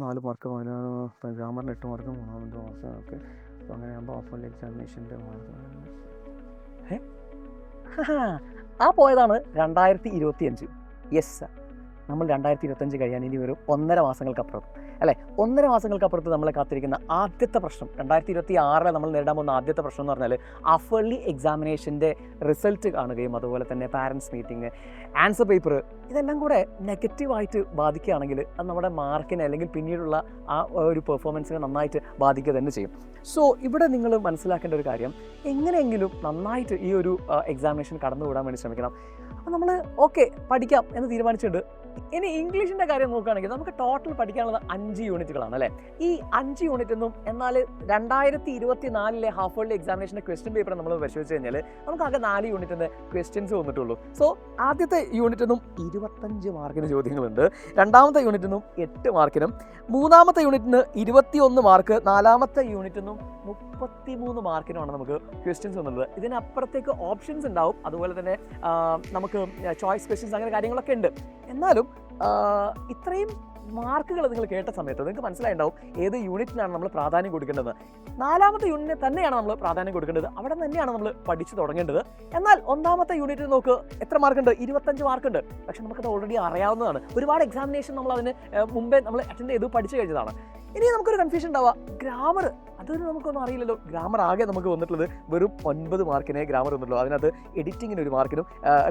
4 mark Malayalam ഗ്രാമറിന് 8 mark മൂന്നാമത്തെ മാസം okay. അപ്പോൾ അങ്ങനെയാകുമ്പോൾ ഓഫർ എക്സാമിനേഷൻ്റെ മാർക്ക് ആ പോയതാണ് 2025. യെസ്, നമ്മൾ 2025 കഴിയാൻ ഇനി വെറും 1.5 മാസങ്ങൾക്കപ്പുറം അല്ലേ. 1.5 മാസങ്ങൾക്കപ്പുറത്ത് നമ്മളെ കാത്തിരിക്കുന്ന ആദ്യത്തെ പ്രശ്നം 2026 നമ്മൾ നേരിടാൻ പോകുന്ന ആദ്യത്തെ പ്രശ്നം എന്ന് പറഞ്ഞാൽ അഫർലി എക്സാമിനേഷൻ്റെ റിസൾട്ട് കാണുകയും അതുപോലെ തന്നെ പാരൻസ് മീറ്റിംഗ്, ആൻസർ പേപ്പർ ഇതെല്ലാം കൂടെ നെഗറ്റീവായിട്ട് ബാധിക്കുകയാണെങ്കിൽ അത് നമ്മുടെ മാർക്കിനെ അല്ലെങ്കിൽ പിന്നീടുള്ള ആ ഒരു പെർഫോമൻസിനെ നന്നായിട്ട് ബാധിക്കുക തന്നെ ചെയ്യും. സോ ഇവിടെ നിങ്ങൾ മനസ്സിലാക്കേണ്ട ഒരു കാര്യം, എങ്ങനെയെങ്കിലും നന്നായിട്ട് ഈ ഒരു എക്സാമിനേഷൻ കടന്നുകൂടാൻ വേണ്ടി ശ്രമിക്കണം. അപ്പോൾ നമ്മൾ ഓക്കെ പഠിക്കാം എന്ന് തീരുമാനിച്ചിട്ടുണ്ട്. ഇനി ഇംഗ്ലീഷിൻ്റെ കാര്യം നോക്കുകയാണെങ്കിൽ നമുക്ക് ടോട്ടൽ പഠിക്കാനുള്ളത് 5 യൂണിറ്റുകളാണ് അല്ലേ. ഈ 5 യൂണിറ്റ് ഒന്നും എന്നാൽ 2024 ഹാഫ് വേൾഡ് എക്സാമിനേഷൻ്റെ ക്വസ്റ്റ്യൻ പേപ്പർ നമ്മൾ പരിശോധിച്ച് കഴിഞ്ഞാൽ നമുക്ക് ആകെ 4 യൂണിറ്റിൻ്റെ ക്വസ്റ്റ്യൻസ് വന്നിട്ടുള്ളൂ. സോ ആദ്യത്തെ യൂണിറ്റിനും 25 മാർക്കിന് ചോദ്യങ്ങളുണ്ട്, രണ്ടാമത്തെ യൂണിറ്റിനും 8 മാർക്കിനും, മൂന്നാമത്തെ യൂണിറ്റിന് 21 മാർക്ക്, നാലാമത്തെ യൂണിറ്റിനും 33 മാർക്കിനുമാണ് നമുക്ക് ക്വസ്റ്റ്യൻസ് വന്നുള്ളത്. ഇതിനപ്പുറത്തേക്ക് ഓപ്ഷൻസ് ഉണ്ടാവും, അതുപോലെ തന്നെ നമുക്ക് ചോയ്സ് ക്വസ്റ്റ്യൻസ് അങ്ങനെ കാര്യങ്ങളൊക്കെ ഉണ്ട്. എന്നാലും ഇത്രയും മാർക്കുകൾ നിങ്ങൾ കേട്ട സമയത്ത് നിങ്ങൾക്ക് മനസ്സിലായിട്ടുണ്ടാവും ഏത് യൂണിറ്റിനാണ് നമ്മൾ പ്രാധാന്യം കൊടുക്കേണ്ടത്. 4ാമത്തെ യൂണിറ്റിന് തന്നെയാണ് നമ്മൾ പ്രാധാന്യം കൊടുക്കേണ്ടത്, അവിടെ തന്നെയാണ് നമ്മൾ പഠിച്ചു തുടങ്ങേണ്ടത്. എന്നാൽ 1ാമത്തെ യൂണിറ്റിൽ നോക്ക് എത്ര മാർക്കുണ്ട്, 25 മാർക്കുണ്ട്. പക്ഷെ നമുക്കത് ഓൾറെഡി അറിയാവുന്നതാണ്, ഒരുപാട് എക്സാമിനേഷൻ നമ്മൾ അതിന് മുമ്പേ നമ്മൾ അറ്റൻഡ് ചെയ്ത് പഠിച്ചു കഴിഞ്ഞതാണ്. ഇനി നമുക്കൊരു കൺഫ്യൂഷൻ ഉണ്ടാവുക, ഗ്രാമർ അതൊരു നമുക്കൊന്നും അറിയില്ലല്ലോ. ഗ്രാമർ ആകെ നമുക്ക് വന്നിട്ടുള്ളത് വെറും 9 മാർക്കിനെ ഗ്രാമർ വന്നിട്ടുള്ളൂ. അതിനകത്ത് എഡിറ്റിങ്ങിന് 1 മാർക്കിനും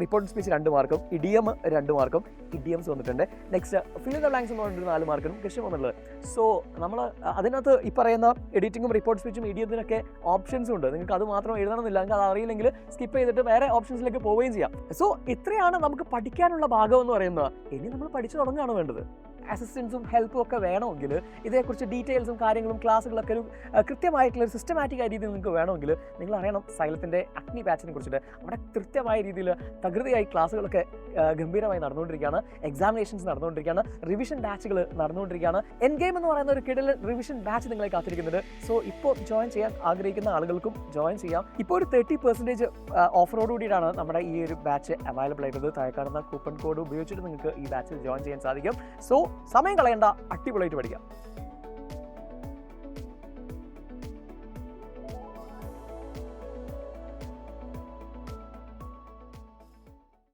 റിപ്പോർട്ട് സ്പീച്ച് 2 മാർക്കും ഇഡിയം 2 മാർക്കും ഇഡിയംസ് വന്നിട്ടുണ്ട്. Next fill in the blanks എന്ന് പറഞ്ഞിട്ട് 4 മാർക്കിനും ക്വസ്റ്റ്യൻ വന്നിട്ടുള്ളത്. സോ നമ്മൾ അതിനകത്ത് ഈ പറയുന്ന എഡിറ്റിങ്ങും റിപ്പോർട്ട് സ്പീച്ചും ഇഡിയത്തിനൊക്കെ ഓപ്ഷൻസും ഉണ്ട്. നിങ്ങൾക്ക് അത് മാത്രം എഴുതണമെന്നില്ല, നിങ്ങൾക്ക് അത് അറിയില്ലെങ്കിൽ സ്കിപ്പ് ചെയ്തിട്ട് വേറെ ഓപ്ഷൻസിലേക്ക് പോവുകയും ചെയ്യാം. സോ ഇത്രയാണ് നമുക്ക് പഠിക്കാനുള്ള ഭാഗം എന്ന് പറയുന്നത്. ഇനി നമ്മൾ പഠിച്ചു തുടങ്ങുകയാണ് വേണ്ടത്. അസിസ്റ്റൻസും ഹെൽപ്പും ഒക്കെ വേണമെങ്കിൽ ഇതേക്കുറിച്ച് ഡീറ്റെയിൽസും കാര്യങ്ങളും ക്ലാസ്സുകളൊക്കെ ഒരു കൃത്യമായിട്ടുള്ള ഒരു സിസ്റ്റമാറ്റിക് ആയ രീതിയിൽ നിങ്ങൾക്ക് വേണമെങ്കിൽ നിങ്ങൾ അറിയണം സൈലത്തിൻ്റെ അഗ്നി ബാച്ചിനെ കുറിച്ചിട്ട്. അവിടെ കൃത്യമായ രീതിയിൽ തകൃതിയായി ക്ലാസ്സുകളൊക്കെ ഗംഭീരമായി നടന്നുകൊണ്ടിരിക്കുകയാണ്, എക്സാമിനേഷൻസ് നടന്നുകൊണ്ടിരിക്കുകയാണ്, റിവിഷൻ ബാച്ചുകൾ നടന്നുകൊണ്ടിരിക്കുകയാണ്. എൻ ഗെയിം എന്ന് പറയുന്ന ഒരു കിടലൻ റിവിഷൻ ബാച്ച് നിങ്ങളെ കാത്തിരിക്കുന്നുണ്ട്. സോ ഇപ്പോൾ ജോയിൻ ചെയ്യാൻ ആഗ്രഹിക്കുന്ന ആളുകൾക്കും ജോയിൻ ചെയ്യാം. ഇപ്പോൾ ഒരു 30% ഓഫറോട് കൂടിയിട്ടാണ് നമ്മുടെ ഈ ഒരു ബാച്ച് അവൈലബിൾ ആയിട്ടുള്ളത്. താഴെ കാണുന്ന കൂപ്പൺ കോഡ് ഉപയോഗിച്ചിട്ട് നിങ്ങൾക്ക് ഈ ബാച്ചിൽ ജോയിൻ ചെയ്യാൻ സാധിക്കും. സോ സമയം കളയേണ്ട, അടിപൊളിയായിട്ട് പഠിക്കാം.